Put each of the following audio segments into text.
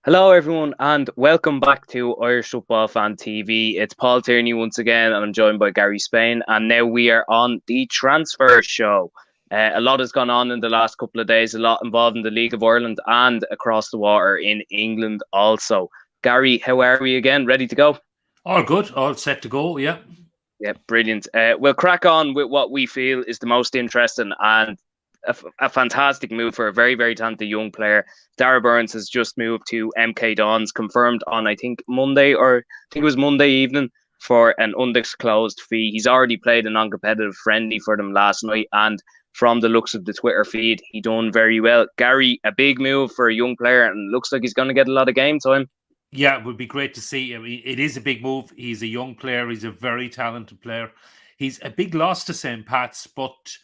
Hello, everyone, and welcome back to Irish Football Fan TV. It's Paul Tierney once again, and I'm joined by Gary Spain. And now we are on the transfer show. A lot has gone on in the last couple of days, a lot involved in the League of Ireland and across the water in England also. Gary, how are we again? Ready to go? All good, all set to go, yeah. Yeah, brilliant. We'll crack on with what we feel is the most interesting and a fantastic move for a very, very talented young player. Darragh Burns has just moved to MK Dons, confirmed on, I think, it was Monday evening for an undisclosed fee. He's already played a non-competitive friendly for them last night, and from the looks of the Twitter feed, he done very well. Gary, a big move for a young player, and looks like he's going to get a lot of game time. Yeah, it would be great to see. I mean, it is a big move. He's a young player. He's a very talented player. He's a big loss to St. Pat's, but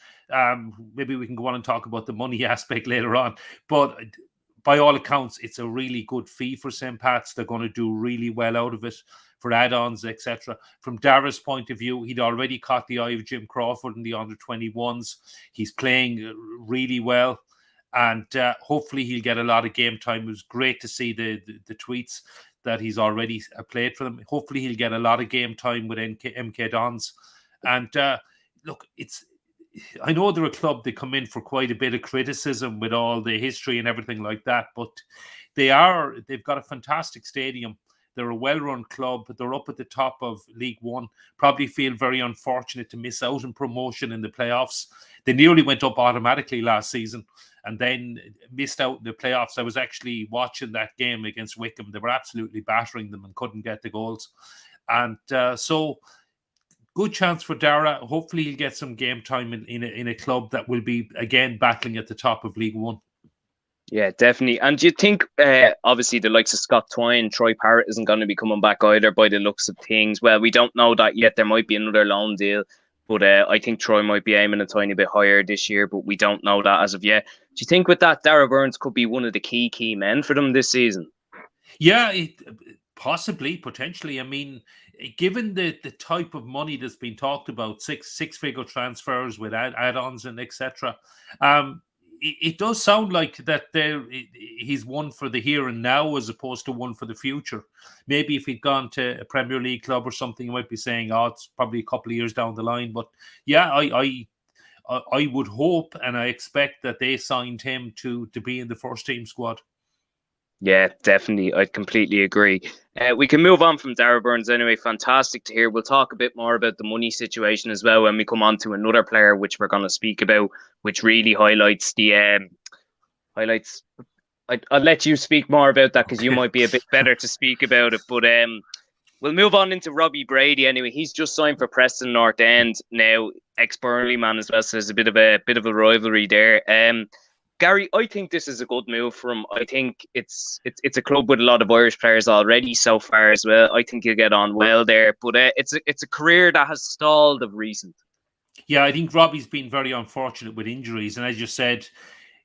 maybe we can go on and talk about the money aspect later on. But by all accounts, it's a really good fee for St. Pat's. They're going to do really well out of it for add-ons, etc. From Darragh's point of view, he'd already caught the eye of Jim Crawford in the under-21s. He's playing really well. And hopefully he'll get a lot of game time. It was great to see the tweets that he's already played for them. Hopefully he'll get a lot of game time with MK Dons. And look, I know they're a club that come in for quite a bit of criticism with all the history and everything like that, but they've got a fantastic stadium. They're a well-run club. They're up at the top of League One. Probably feel very unfortunate to miss out on promotion in the playoffs. They nearly went up automatically last season and then missed out in the playoffs. I was actually watching that game against Wickham. They were absolutely battering them and couldn't get the goals. And so good chance for Darragh. Hopefully he'll get some game time in a club that will be, again, battling at the top of League One. Yeah, definitely. And do you think, obviously, the likes of Scott Twine, Troy Parrott isn't going to be coming back either by the looks of things? Well, we don't know that yet. There might be another loan deal, but I think Troy might be aiming a tiny bit higher this year, but we don't know that as of yet. Do you think with that, Darragh Burns could be one of the key men for them this season? Yeah, possibly, potentially. I mean, given the type of money that's been talked about, six-figure transfers with add-ons and etc., it does sound like that he's one for the here and now as opposed to one for the future. Maybe if he'd gone to a Premier League club or something, you might be saying, oh, it's probably a couple of years down the line. But yeah, I would hope and I expect that they signed him to be in the first team squad. Yeah, definitely. I completely agree. We can move on from Darragh Burns anyway. Fantastic to hear. We'll talk a bit more about the money situation as well when we come on to another player, which we're going to speak about, which really highlights the highlights. I'll let you speak more about that because you might be a bit better to speak about it. But we'll move on into Robbie Brady anyway. He's just signed for Preston North End now, ex-Burnley man as well. So there's a bit of a rivalry there. Gary, I think this is a good move for him. I think it's a club with a lot of Irish players already so far as well. I think he'll get on well there. But it's a career that has stalled of recent. Yeah, I think Robbie's been very unfortunate with injuries. And as you said,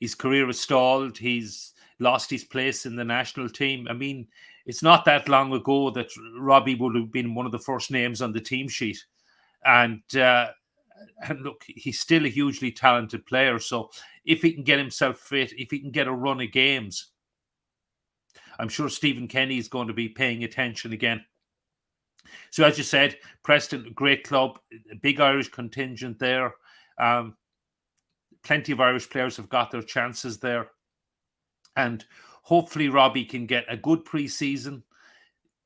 his career has stalled. He's lost his place in the national team. I mean, it's not that long ago that Robbie would have been one of the first names on the team sheet. And look, he's still a hugely talented player. So if he can get himself fit, if he can get a run of games, I'm sure Stephen Kenny is going to be paying attention again. So as you said, Preston, great club, a big Irish contingent there. Plenty of Irish players have got their chances there. And hopefully Robbie can get a good pre-season,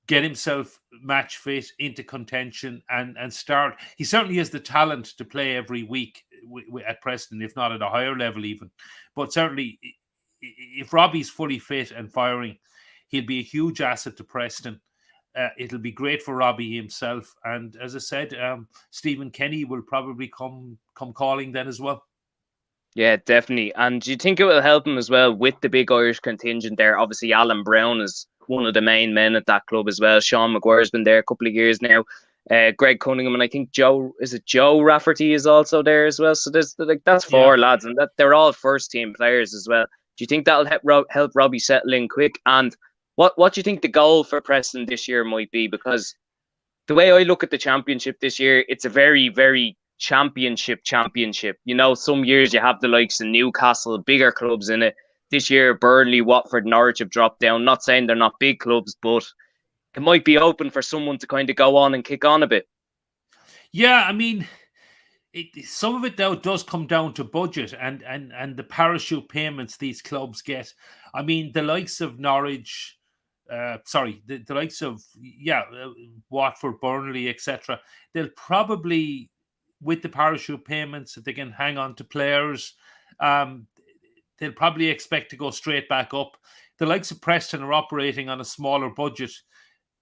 get himself match fit into contention and start. He certainly has the talent to play every week at Preston, if not at a higher level even. But certainly, if Robbie's fully fit and firing, he'll be a huge asset to Preston. It'll be great for Robbie himself. And as I said, Stephen Kenny will probably come calling then as well. Yeah, definitely. And do you think it will help him as well with the big Irish contingent there? Obviously, Alan Brown is one of the main men at that club as well. Sean Maguire's been there a couple of years now. Greg Cunningham, and I think Joe Rafferty is also there as well. So that's four lads, and they're all first team players as well. Do you think that'll help Robbie settle in quick? And what do you think the goal for Preston this year might be? Because the way I look at the championship this year, it's a very, very championship. You know, some years you have the likes of Newcastle, bigger clubs in it. this year Burnley, Watford, Norwich have dropped down. Not saying they're not big clubs, but it might be open for someone to kind of go on and kick on a bit. Yeah, I mean, some of it though does come down to budget and the parachute payments these clubs get. I mean, the likes of Norwich, the likes of Watford, Burnley, etc. They'll probably, with the parachute payments, if they can hang on to players, they'll probably expect to go straight back up. The likes of Preston are operating on a smaller budget.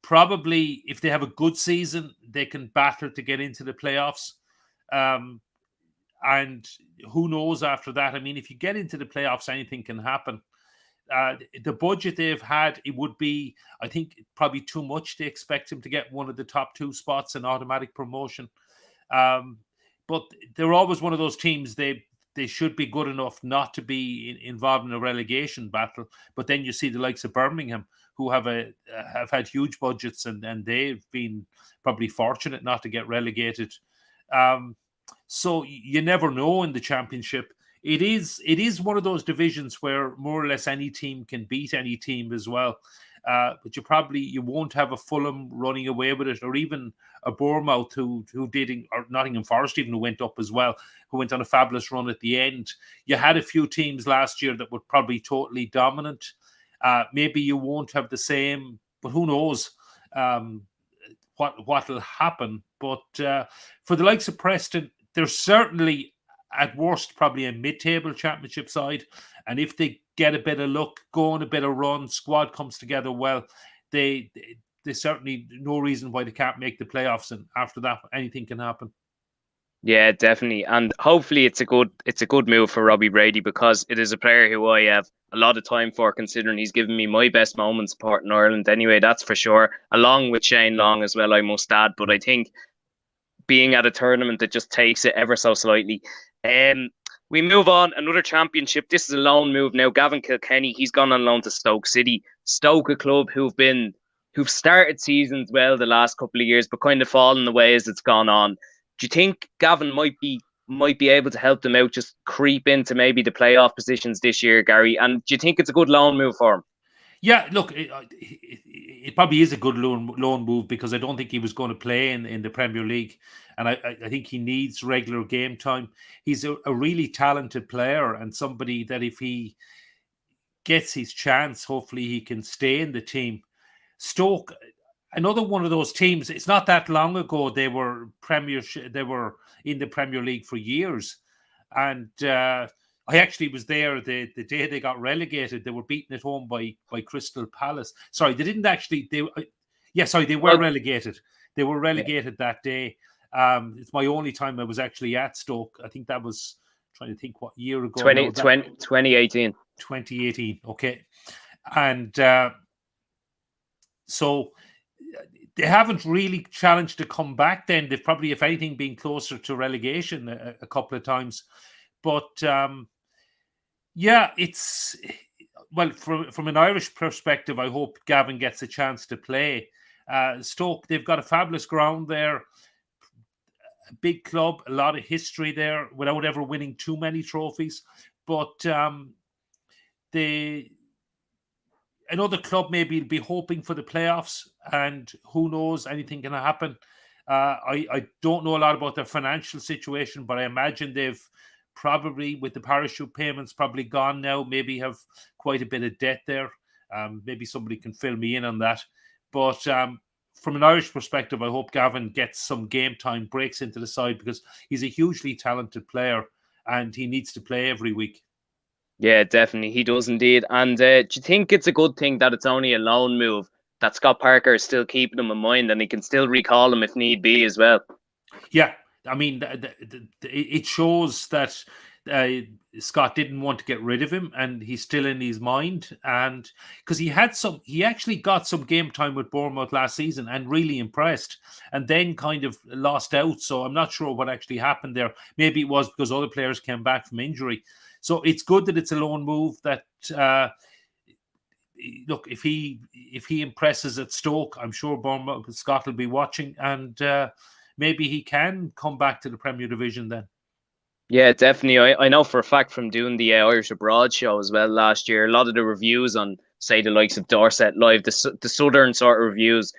Probably, if they have a good season, they can battle to get into the playoffs. And who knows after that? I mean, if you get into the playoffs, anything can happen. The budget they've had, it would be, I think, probably too much to expect him to get one of the top 2 spots in automatic promotion. But they're always one of those teams, they should be good enough not to be involved in a relegation battle. But then you see the likes of Birmingham, who have had huge budgets, and they've been probably fortunate not to get relegated. So you never know in the Championship. It is one of those divisions where more or less any team can beat any team as well. But you won't have a Fulham running away with it, or even a Bournemouth who did, or Nottingham Forest even, who went up as well, who went on a fabulous run at the end. You had a few teams last year that were probably totally dominant. Maybe you won't have the same, but who knows what will happen. But for the likes of Preston, they're certainly, at worst, probably a mid-table Championship side. And if they get a bit of luck, go on a bit of run, squad comes together well, they certainly, no reason why they can't make the playoffs. And after that, anything can happen. Yeah, definitely. And hopefully it's a good move for Robbie Brady, because it is a player who I have a lot of time for, considering he's given me my best moments supporting Ireland anyway, that's for sure. Along with Shane Long as well, I must add. But I think being at a tournament that just takes it ever so slightly. We move on, another Championship. This is a loan move now. Gavin Kilkenny, he's gone on loan to Stoke City. Stoke, a club who've started seasons well the last couple of years, but kind of fallen away as it's gone on. Do you think Gavin might be able to help them out, just creep into maybe the playoff positions this year, Gary? And do you think it's a good loan move for him? Yeah, look, it probably is a good loan move, because I don't think he was going to play in the Premier League. And I think he needs regular game time. He's a really talented player, and somebody that if he gets his chance, hopefully he can stay in the team. Stoke, another one of those teams, it's not that long ago they were in the Premier League for years. And I actually was there the day they got relegated. They were beaten at home by Crystal Palace. Sorry, they didn't actually. They were relegated. They were relegated that day. It's my only time I was actually at Stoke. I think that was, trying to think what year ago. 2018. 2018. Okay, and so they haven't really challenged to come back. Then they've probably, if anything, been closer to relegation a couple of times. But it's, well, from an Irish perspective, I hope Gavin gets a chance to play. Stoke, they've got a fabulous ground there, a big club, a lot of history there, without ever winning too many trophies. But another club maybe will be hoping for the playoffs, and who knows, anything can happen. I don't know a lot about their financial situation, but I imagine they've probably, with the parachute payments, probably gone now, maybe have quite a bit of debt there. Maybe somebody can fill me in on that. But from an Irish perspective, I hope Gavin gets some game time, breaks into the side, because he's a hugely talented player and he needs to play every week. Yeah, definitely. He does indeed. And do you think it's a good thing that it's only a loan move, that Scott Parker is still keeping him in mind and he can still recall him if need be as well? Yeah, I mean, it shows that Scott didn't want to get rid of him, and he's still in his mind. And because he actually got some game time with Bournemouth last season and really impressed, and then kind of lost out. So I'm not sure what actually happened there. Maybe it was because other players came back from injury. So it's good that it's a loan move. That look, if he impresses at Stoke, I'm sure Bournemouth, Scott will be watching, and maybe he can come back to the Premier Division then. Yeah, definitely. I know for a fact from doing the Irish Abroad show as well last year, a lot of the reviews on, say, the likes of Dorset Live, the Southern sort of reviews,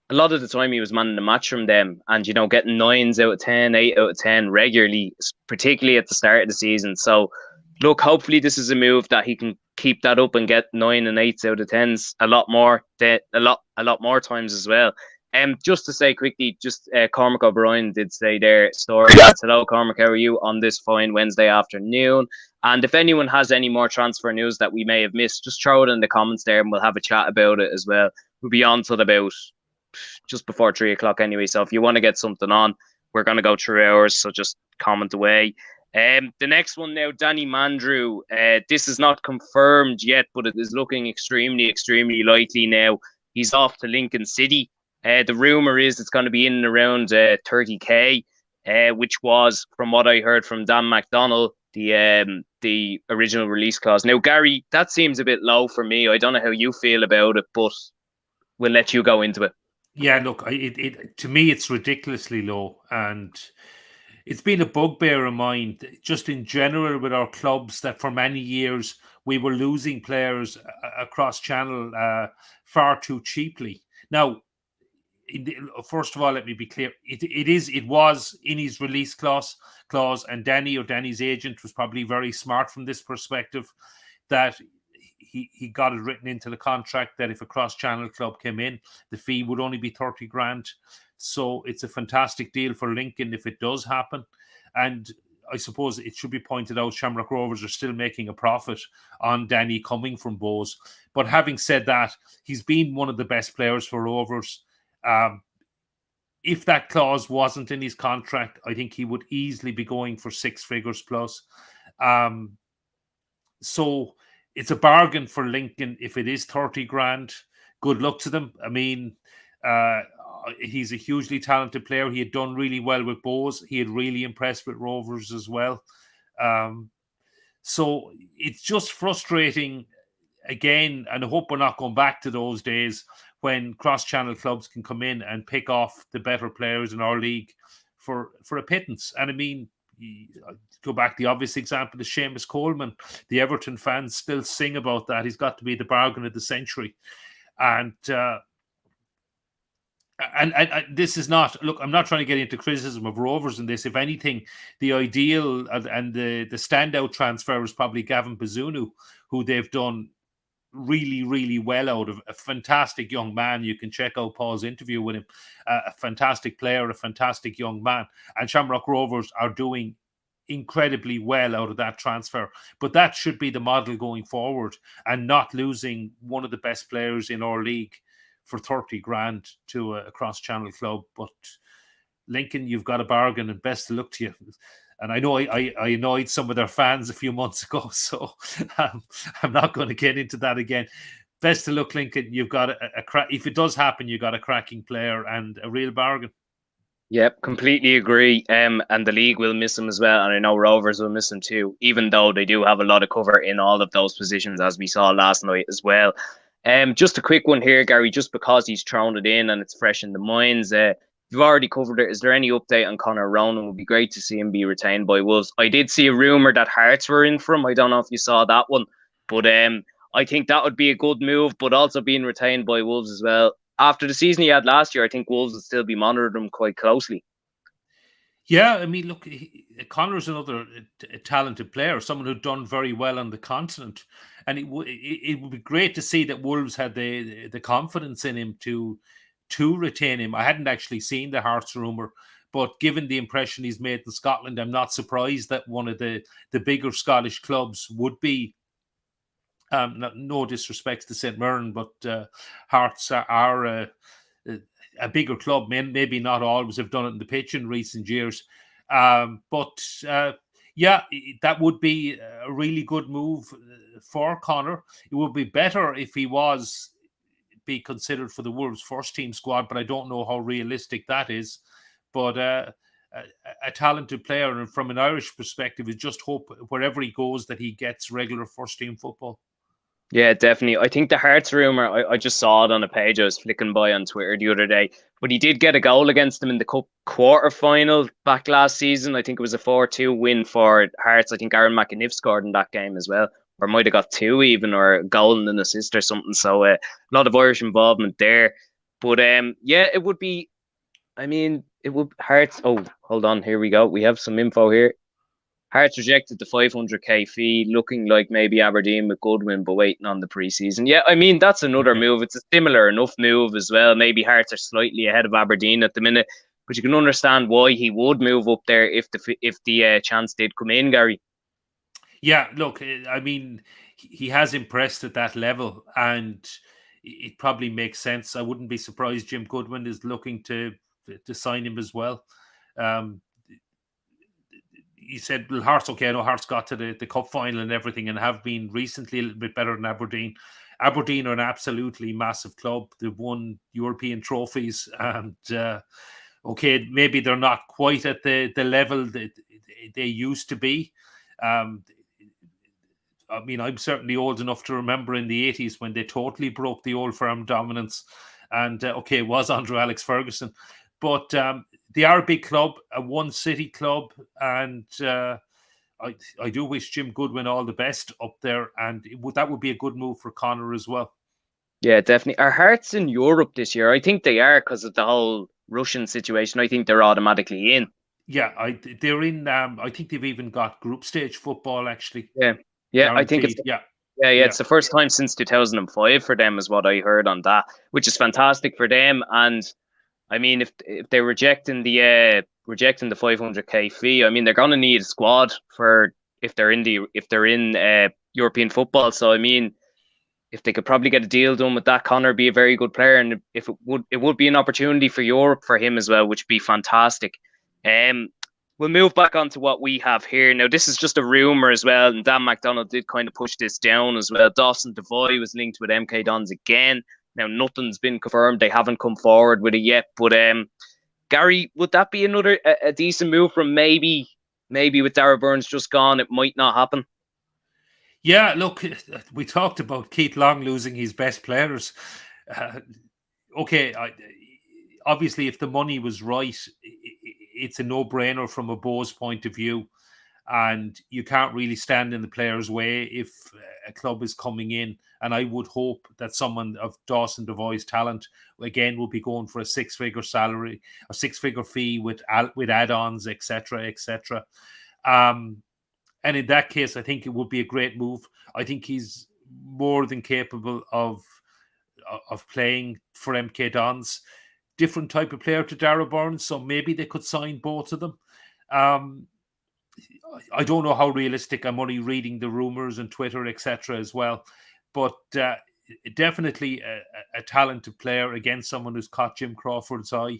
a lot of the time he was manning the match from them and, getting 9s out of 10, 8 out of 10 regularly, particularly at the start of the season. So, look, hopefully this is a move that he can keep that up and get 9 and 8s out of 10s a lot more, a lot more times as well. Just to say quickly, just Cormac O'Brien did say their story. That's hello, Cormac. How are you on this fine Wednesday afternoon? And if anyone has any more transfer news that we may have missed, just throw it in the comments there, and we'll have a chat about it as well. We'll be on till about just before 3 o'clock anyway. So if you want to get something on, we're going to go through hours. So just comment away. The next one now, Danny Mandrew. This is not confirmed yet, but it is looking extremely, extremely likely now. He's off to Lincoln City. The rumour is it's going to be in and around 30k, which was, from what I heard from Dan McDonnell, the original release clause. Now, Gary, that seems a bit low for me. I don't know how you feel about it, but we'll let you go into it. Yeah, look, to me, it's ridiculously low. And it's been a bugbear of mine, just in general with our clubs, that for many years we were losing players across channel far too cheaply. Now, first of all, let me be clear. It was in his release clause, and Danny's agent was probably very smart from this perspective, that he got it written into the contract that if a cross-channel club came in, the fee would only be 30 grand. So it's a fantastic deal for Lincoln if it does happen. And I suppose it should be pointed out, Shamrock Rovers are still making a profit on Danny coming from Bowes. But having said that, he's been one of the best players for Rovers. If that clause wasn't in his contract, I think he would easily be going for 6 figures plus. So it's a bargain for Lincoln if it is 30 grand. Good luck to them. I mean, he's a hugely talented player. He had done really well with Bowes. He had really impressed with Rovers as well. So it's just frustrating again, and I hope we're not going back to those days when cross-channel clubs can come in and pick off the better players in our league for a pittance. And I mean, go back, the obvious example is Seamus Coleman. The Everton fans still sing about that. He's got to be the bargain of the century. And this is not, look, I'm not trying to get into criticism of Rovers in this. If anything, the ideal and the standout transfer is probably Gavin Bazunu, who they've done really, really well out of. A fantastic young man. You can check out Paul's interview with him. A fantastic player, a fantastic young man. And Shamrock Rovers are doing incredibly well out of that transfer. But that should be the model going forward, and not losing one of the best players in our league for 30 grand to a cross-channel club. But Lincoln, you've got a bargain, and best of luck to you. And I know I annoyed some of their fans a few months ago, so I'm not going to get into that again. Best of luck, Lincoln. You've got if it does happen, you've got a cracking player and a real bargain. Yep, completely agree. And the league will miss him as well, and I know Rovers will miss him too, even though they do have a lot of cover in all of those positions, as we saw last night as well. Just a quick one here, Gary, just because he's thrown it in and it's fresh in the minds. You've already covered it. Is there any update on Conor Ronan? It would be great to see him be retained by Wolves. I did see a rumour that Hearts were in for him. I don't know if you saw that one, but I think that would be a good move, but also being retained by Wolves as well. After the season he had last year, I think Wolves would still be monitoring him quite closely. Yeah, I mean, look, Conor's another talented player, someone who'd done very well on the continent. And it would be great to see that Wolves had the confidence in him to retain him. I hadn't actually seen the Hearts rumour, but given the impression he's made in Scotland, I'm not surprised that one of the bigger Scottish clubs would be, no disrespect to St. Mirren, but Hearts are a bigger club. Maybe not always have done it in the pitch in recent years. Yeah, that would be a really good move for Conor. It would be better if he was be considered for the Wolves first team squad, but I don't know how realistic that is. But a talented player, and from an Irish perspective, is just hope wherever he goes that he gets regular first team football. Yeah, definitely. I think the Hearts rumour, I just saw it on a page I was flicking by on Twitter the other day, but he did get a goal against them in the Cup quarter final back last season. I think it was a 4-2 win for Hearts. I think Aaron McAniff scored in that game as well, or might have got two even, or a goal and an assist or something. So a lot of Irish involvement there. But yeah, it would be, I mean, it would Hearts. Oh, hold on. Here we go. We have some info here. Hearts rejected the 500k fee, looking like maybe Aberdeen with Goodwin, but waiting on the preseason. Yeah, I mean, that's another Okay. move. It's a similar enough move as well. Maybe Hearts are slightly ahead of Aberdeen at the minute, but you can understand why he would move up there if the chance did come in, Gary. Yeah, look, I mean, he has impressed at that level, and it probably makes sense. I wouldn't be surprised Jim Goodwin is looking to sign him as well. Um, he said, well, Hearts, okay, I know Hearts got to the cup final and everything and have been recently a little bit better than Aberdeen. Aberdeen are an absolutely massive club. They've won European trophies, and okay, maybe they're not quite at the level that they used to be. Um, I mean, I'm certainly old enough to remember in the 80s when they totally broke the old firm dominance. And okay, it was under Alex Ferguson. But they are a big club, a one city club. And I do wish Jim Goodwin all the best up there. And that would be a good move for Connor as well. Yeah, definitely. Are Hearts in Europe this year? I think they are because of the whole Russian situation. I think they're automatically in. Yeah, they're in. I think they've even got group stage football actually Yeah, yeah. I think it's guaranteed. Yeah, yeah. yeah. It's the first time since 2005 for them, is what I heard on that, which is fantastic for them. And I mean, if they're rejecting the 500k fee, I mean they're gonna need a squad for if they're in European football. So I mean, if they could probably get a deal done with that, Connor would be a very good player, and if it would be an opportunity for Europe for him as well, which would be fantastic. Um, we'll move back on to what we have here. Now, this is just a rumor as well, and Dan McDonald did kind of push this down as well. Dawson Devoy was linked with MK Dons again. Now, nothing's been confirmed; they haven't come forward with it yet. But Gary, would that be another a decent move from maybe with Darragh Burns just gone, it might not happen. Yeah, look, we talked about Keith Long losing his best players. Uh, okay, obviously, if the money was right, it's a no-brainer from a Bo's point of view, and you can't really stand in the player's way if a club is coming in. And I would hope that someone of Dawson Devoy's talent again will be going for a six-figure salary, a six-figure fee with add-ons, etc., etc. And in that case, I think it would be a great move. I think he's more than capable of playing for MK Dons. Different type of player to Darragh Burns, so maybe they could sign both of them. Um, I don't know how realistic. I'm only reading the rumors and Twitter, etc., as well. But definitely a talented player. Again, someone who's caught Jim Crawford's eye,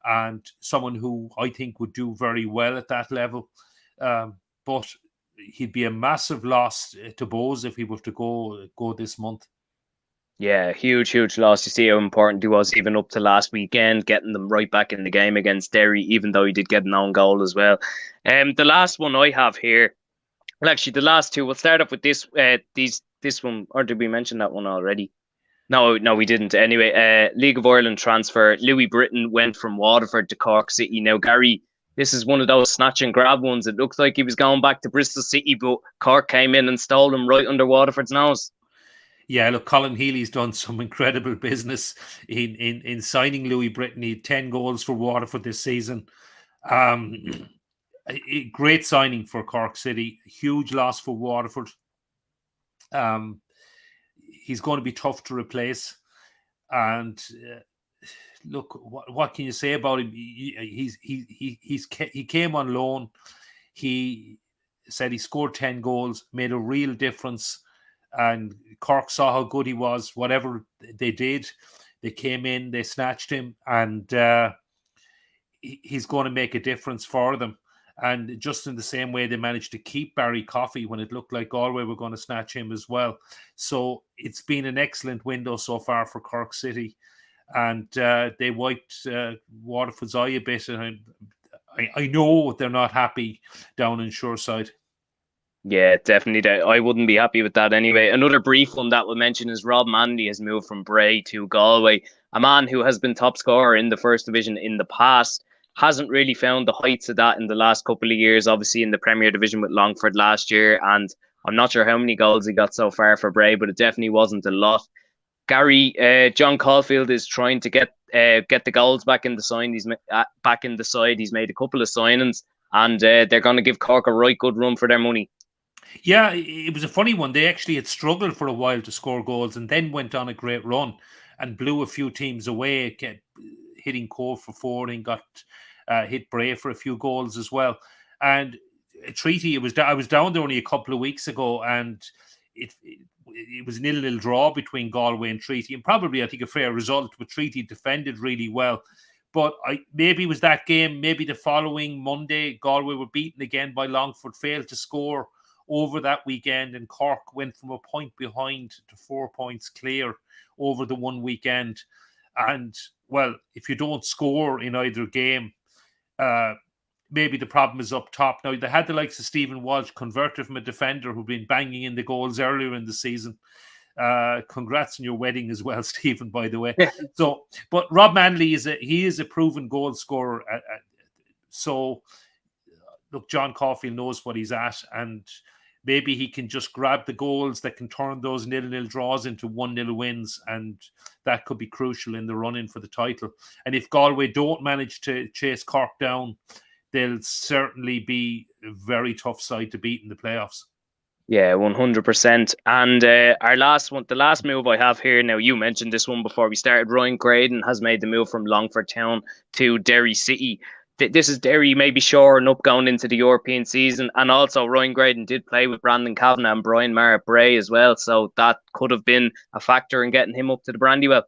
and someone who I think would do very well at that level. But he'd be a massive loss to Bose if he were to go this month. Yeah, huge loss. You see how important he was even up to last weekend, getting them right back in the game against Derry, even though he did get an own goal as well. The last one I have here, well, actually, the last two. We'll start off with this one, or did we mention that one already? No, we didn't. Anyway, League of Ireland transfer. Louis Britton went from Waterford to Cork City. Now, Gary, this is one of those snatch and grab ones. It looked like he was going back to Bristol City, but Cork came in and stole him right under Waterford's nose. Yeah, look, Colin Healy's done some incredible business in signing Louis Britton. He had 10 goals for Waterford this season. A great signing for Cork City. Huge loss for Waterford. He's going to be tough to replace. And look, what can you say about him? He came on loan. He said he scored 10 goals, made a real difference. And Cork saw how good he was. Whatever they did, they came in, they snatched him, and he's going to make a difference for them. And just in the same way they managed to keep Barry Coffey when it looked like Galway were going to snatch him as well. So it's been an excellent window so far for Cork City. And they wiped Waterford's eye a bit. And I know they're not happy down in Shoreside. Yeah, definitely. I wouldn't be happy with that anyway. Another brief one that we'll mention is Rob Manley has moved from Bray to Galway. A man who has been top scorer in the first division in the past. Hasn't really found the heights of that in the last couple of years, obviously in the Premier Division with Longford last year. And I'm not sure how many goals he got so far for Bray, but it definitely wasn't a lot. Gary, John Caulfield is trying to get the goals back in the side. Back in the side. He's made a couple of signings, and they're going to give Cork a right good run for their money. Yeah, it was a funny one. They actually had struggled for a while to score goals and then went on a great run and blew a few teams away, kept hitting Cove for 4 and got hit Bray for a few goals as well. And Treaty, I was down there only a couple of weeks ago, and it was a 0-0 draw between Galway and Treaty, and probably, I think, a fair result, but Treaty defended really well. But maybe it was that game, maybe the following Monday, Galway were beaten again by Longford, failed to score over that weekend, and Cork went from a point behind to 4 points clear over the one weekend. And, well, if you don't score in either game, maybe the problem is up top. Now, they had the likes of Stephen Walsh, converted from a defender who'd been banging in the goals earlier in the season. Congrats on your wedding as well, Stephen, by the way. But Rob Manley is a proven goal scorer. So, look, John Caulfield knows what he's at, and maybe he can just grab the goals that can turn those 0-0 draws into 1-0 wins, and that could be crucial in the run-in for the title. And if Galway don't manage to chase Cork down, they'll certainly be a very tough side to beat in the playoffs. Yeah, 100%. And our last one, the last move I have here, now you mentioned this one before we started, Ryan Graydon has made the move from Longford Town to Derry City. This is Derry maybe shoring up going into the European season. And also Ryan Graydon did play with Brandon Kavanagh and Brian Maher at Bray as well. So that could have been a factor in getting him up to the Brandywell.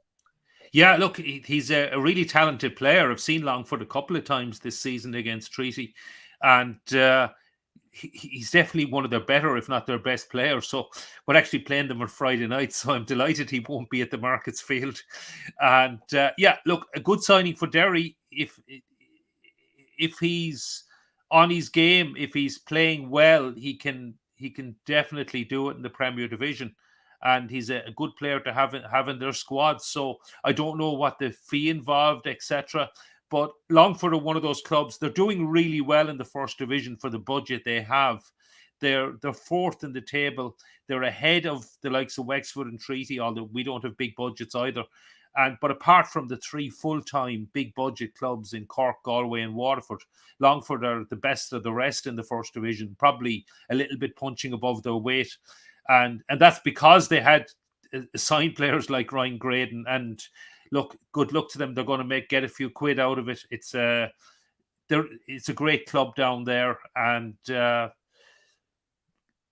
Yeah, look, he's a really talented player. I've seen Longford a couple of times this season against Treaty. And he's definitely one of their better, if not their best players. So we're actually playing them on Friday night. So I'm delighted he won't be at the Markets Field. And yeah, look, a good signing for Derry. If he's on his game, if he's playing well, he can definitely do it in the Premier Division. And he's a good player to have in their squad. So I don't know what the fee involved, etc. But Longford are one of those clubs. They're doing really well in the first division for the budget they have. They're fourth in the table. They're ahead of the likes of Wexford and Treaty, although we don't have big budgets either. But apart from the 3 full-time big budget clubs in Cork, Galway and Waterford, Longford are the best of the rest in the first division, probably a little bit punching above their weight. And that's because they had signed players like Ryan Graydon. And look, good luck to them. They're going to get a few quid out of it. It's a great club down there. And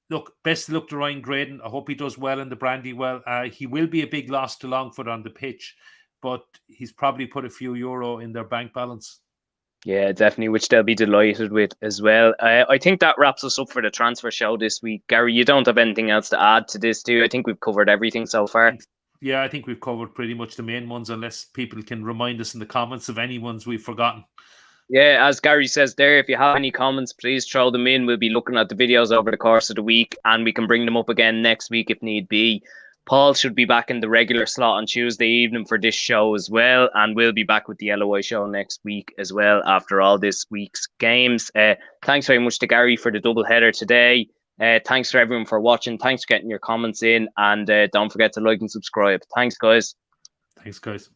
look, best of luck to Ryan Graydon. I hope he does well in the Brandywell. He will be a big loss to Longford on the pitch, but he's probably put a few euro in their bank balance. Yeah, definitely, which they'll be delighted with as well. I think that wraps us up for the transfer show this week. Gary, you don't have anything else to add to this, do you? I think we've covered everything so far. Yeah, I think we've covered pretty much the main ones, unless people can remind us in the comments of any ones we've forgotten. Yeah, as Gary says there, if you have any comments, please throw them in. We'll be looking at the videos over the course of the week, and we can bring them up again next week if need be. Paul should be back in the regular slot on Tuesday evening for this show as well, and we'll be back with the LOI show next week as well after all this week's games. Thanks very much to Gary for the double header today. Thanks for everyone for watching. Thanks for getting your comments in, and don't forget to like and subscribe. Thanks, guys. Thanks, guys.